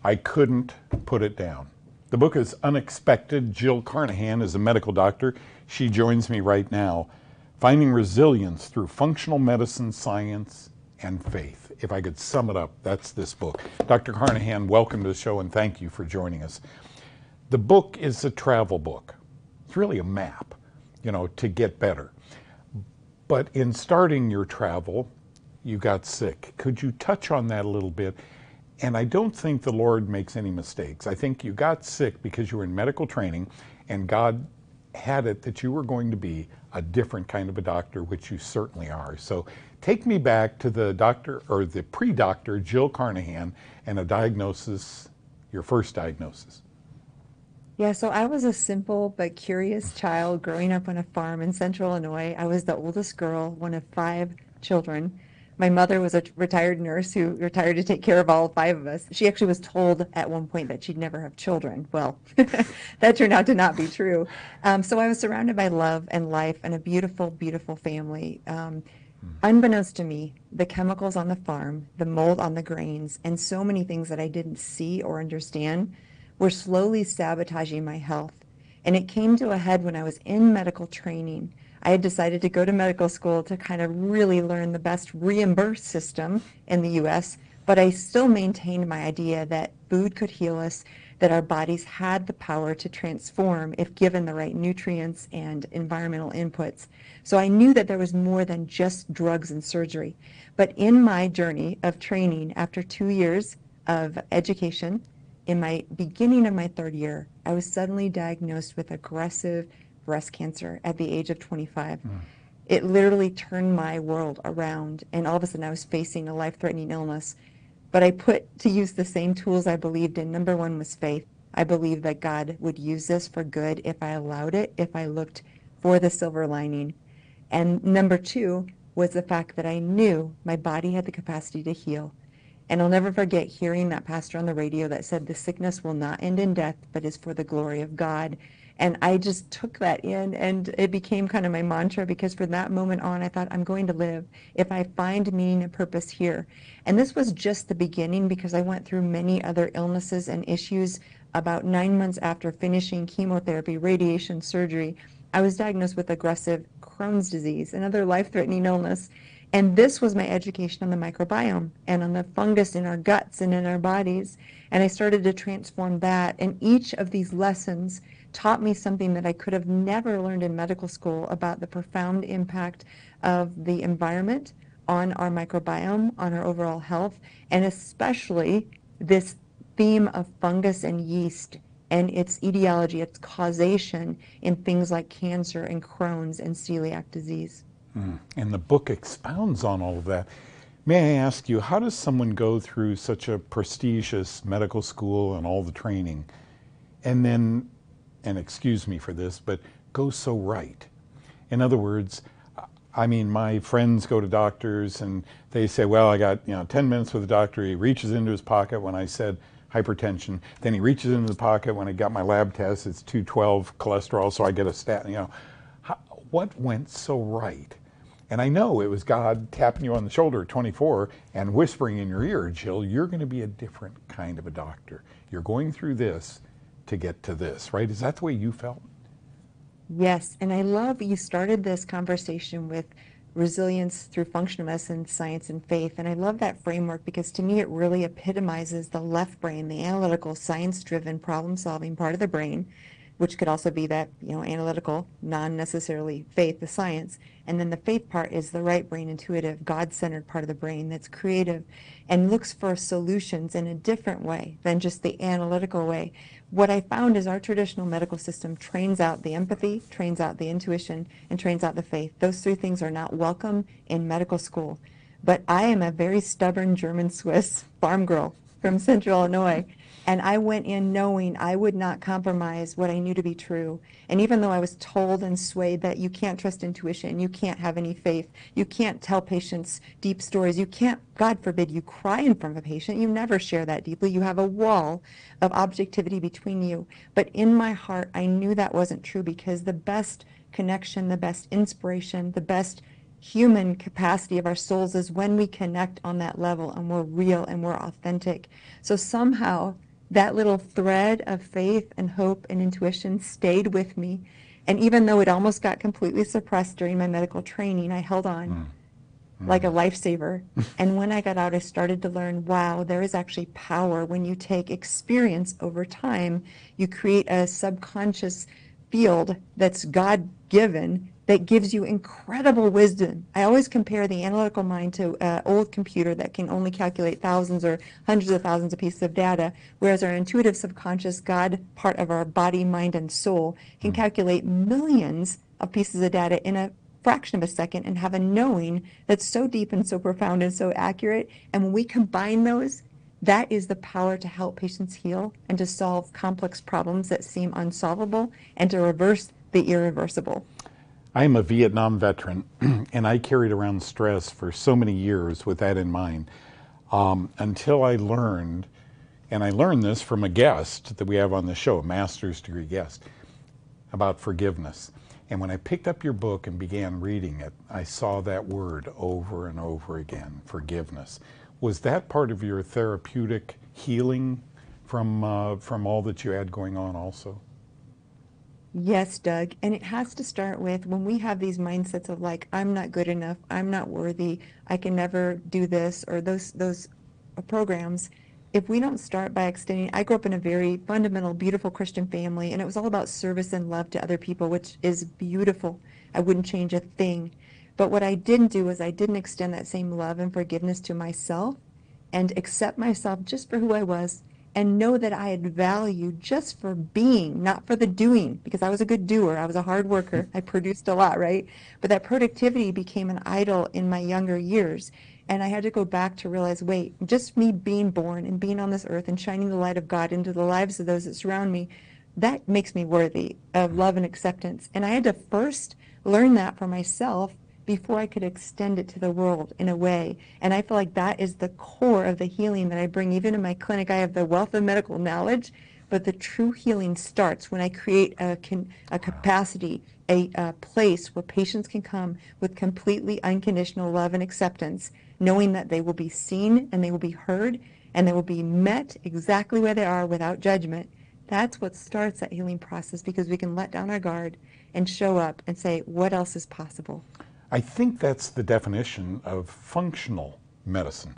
I couldn't put it down. The book is unexpected. Jill Carnahan is a medical doctor. She joins me right now. Finding resilience through functional medicine, science, and faith. If I could sum it up, that's this book. Dr. Carnahan, welcome to the show and thank you for joining us. The book is a travel book. It's really a map, to get better. But in starting your travel, you got sick. Could you touch on that a little bit? And I don't think the Lord makes any mistakes. I think you got sick because you were in medical training and God had it that you were going to be a different kind of a doctor, which you certainly are. So take me back to the doctor or the pre-doctor, Jill Carnahan, and a diagnosis, your first diagnosis. Yeah, so I was a simple but curious child growing up on a farm in central Illinois. I was the oldest girl, one of 5 children. My mother was a retired nurse who retired to take care of all 5 of us. She actually was told at one point that she'd never have children. Well, that turned out to not be true. So I was surrounded by love and life and a beautiful, beautiful family. Unbeknownst to me, the chemicals on the farm, the mold on the grains, and so many things that I didn't see or understand were slowly sabotaging my health. And it came to a head when I was in medical training. I had decided to go to medical school to kind of really learn the best reimbursed system in the US, but I still maintained my idea that food could heal us, that our bodies had the power to transform if given the right nutrients and environmental inputs. So I knew that there was more than just drugs and surgery. But in my journey of training, after 2 years of education, in my beginning of my 3rd year, I was suddenly diagnosed with aggressive breast cancer at the age of 25. It literally turned my world around, and all of a sudden I was facing a life-threatening illness. But I put to use the same tools I believed in. Number 1 was faith. I believed that God would use this for good if I allowed it, if I looked for the silver lining. And number 2 was the fact that I knew my body had the capacity to heal. And I'll never forget hearing that pastor on the radio that said, the sickness will not end in death, but is for the glory of God. And I just took that in, and it became kind of my mantra, because from that moment on, I thought, I'm going to live if I find meaning and purpose here. And this was just the beginning, because I went through many other illnesses and issues. About 9 months after finishing chemotherapy, radiation, surgery, I was diagnosed with aggressive Crohn's disease, another life-threatening illness. And this was my education on the microbiome and on the fungus in our guts and in our bodies. And I started to transform that. And each of these lessons taught me something that I could have never learned in medical school about the profound impact of the environment on our microbiome, on our overall health, and especially this theme of fungus and yeast and its etiology, its causation in things like cancer and Crohn's and celiac disease. And the book expounds on all of that. May I ask you, how does someone go through such a prestigious medical school and all the training, and then, and excuse me for this, but go so right? In other words, I mean, my friends go to doctors and they say, well, I got 10 minutes with the doctor. He reaches into his pocket when I said hypertension. Then he reaches into the pocket when I got my lab test. It's 212 cholesterol, so I get a statin. What went so right? And I know it was God tapping you on the shoulder at 24 and whispering in your ear, Jill, you're going to be a different kind of a doctor. You're going through this to get to this, right? Is that the way you felt? Yes, and I love you started this conversation with resilience through functional medicine, science, and faith. And I love that framework because to me it really epitomizes the left brain, the analytical, science-driven, problem-solving part of the brain, which could also be that, analytical, non-necessarily faith, the science. And then the faith part is the right brain, intuitive, God-centered part of the brain that's creative and looks for solutions in a different way than just the analytical way. What I found is our traditional medical system trains out the empathy, trains out the intuition, and trains out the faith. Those 3 things are not welcome in medical school. But I am a very stubborn German Swiss farm girl from central Illinois. And I went in knowing I would not compromise what I knew to be true. And even though I was told and swayed that you can't trust intuition, you can't have any faith, you can't tell patients deep stories, you can't, God forbid, you cry in front of a patient, you never share that deeply, you have a wall of objectivity between you. But in my heart, I knew that wasn't true because the best connection, the best inspiration, the best human capacity of our souls is when we connect on that level and we're real and we're authentic. So somehow that little thread of faith and hope and intuition stayed with me. And even though it almost got completely suppressed during my medical training, I held on like a lifesaver. And when I got out, I started to learn, wow, there is actually power when you take experience over time. You create a subconscious field that's God-given that gives you incredible wisdom. I always compare the analytical mind to an old computer that can only calculate thousands or hundreds of thousands of pieces of data, whereas our intuitive subconscious God part of our body, mind, and soul can calculate millions of pieces of data in a fraction of a second and have a knowing that's so deep and so profound and so accurate. And when we combine those, that is the power to help patients heal and to solve complex problems that seem unsolvable and to reverse the irreversible. I'm a Vietnam veteran, and I carried around stress for so many years with that in mind, until I learned, and I learned this from a guest that we have on the show, a master's degree guest, about forgiveness. And when I picked up your book and began reading it, I saw that word over and over again, forgiveness. Was that part of your therapeutic healing from all that you had going on also? Yes, Doug. And it has to start with when we have these mindsets of like, I'm not good enough, I'm not worthy, I can never do this, or those programs. If we don't start by extending, I grew up in a very fundamental, beautiful Christian family, and it was all about service and love to other people, which is beautiful. I wouldn't change a thing. But what I didn't do was I didn't extend that same love and forgiveness to myself and accept myself just for who I was and know that I had value just for being, not for the doing, because I was a good doer. I was a hard worker. I produced a lot, right? But that productivity became an idol in my younger years. And I had to go back to realize, wait, just me being born and being on this earth and shining the light of God into the lives of those that surround me, that makes me worthy of love and acceptance. And I had to first learn that for myself before I could extend it to the world in a way. And I feel like that is the core of the healing that I bring. Even in my clinic, I have the wealth of medical knowledge, but the true healing starts when I create a capacity, a place where patients can come with completely unconditional love and acceptance, knowing that they will be seen and they will be heard and they will be met exactly where they are without judgment. That's what starts that healing process, because we can let down our guard and show up and say, what else is possible? I think that's the definition of functional medicine.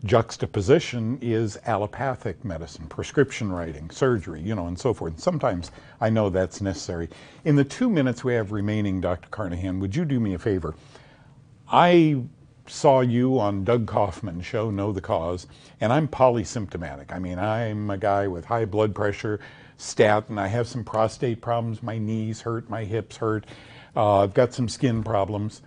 Juxtaposition is allopathic medicine, prescription writing, surgery, and so forth. And sometimes I know that's necessary. In the 2 minutes we have remaining, Dr. Carnahan, would you do me a favor? I saw you on Doug Kaufman's show, Know the Cause, and I'm polysymptomatic. I mean, I'm a guy with high blood pressure, statin, I have some prostate problems, my knees hurt, my hips hurt, I've got some skin problems.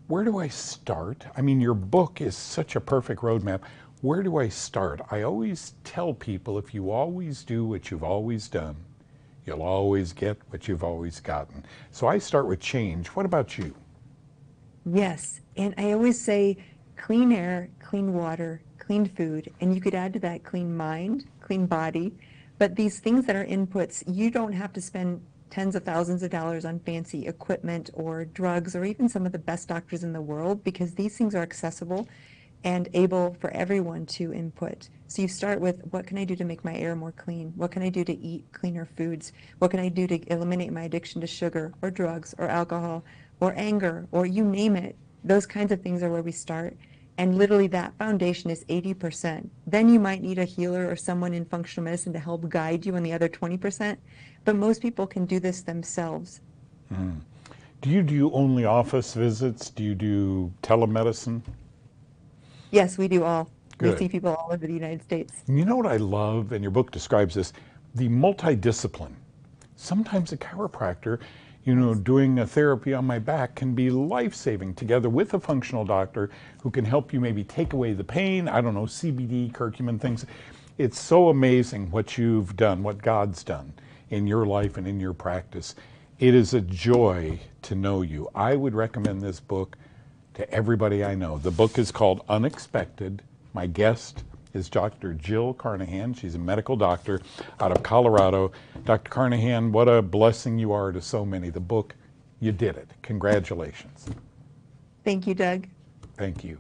Where do I start? I mean, your book is such a perfect roadmap. Where do I start? I always tell people, if you always do what you've always done, you'll always get what you've always gotten. So I start with change. What about you? Yes, and I always say clean air, clean water, clean food, and you could add to that clean mind, clean body. But these things that are inputs, you don't have to spend tens of thousands of dollars on fancy equipment or drugs or even some of the best doctors in the world, because these things are accessible and able for everyone to input. So you start with, what can I do to make my air more clean? What can I do to eat cleaner foods? What can I do to eliminate my addiction to sugar or drugs or alcohol or anger, or you name it? Those kinds of things are where we start. And literally that foundation is 80%. Then you might need a healer or someone in functional medicine to help guide you on the other 20%. But most people can do this themselves. Do you do only office visits? Do you do telemedicine? Yes, we do all. Good. We see people all over the United States. You know what I love, and your book describes this, the multidiscipline. Sometimes a chiropractor, doing a therapy on my back can be life-saving, together with a functional doctor who can help you maybe take away the pain, I don't know, CBD, curcumin, things. It's so amazing what you've done, what God's done in your life and in your practice. It is a joy to know you. I would recommend this book to everybody I know. The book is called Unexpected. My guest is Dr. Jill Carnahan. She's a medical doctor out of Colorado. Dr. Carnahan, what a blessing you are to so many. The book, you did it. Congratulations. Thank you, Doug. Thank you.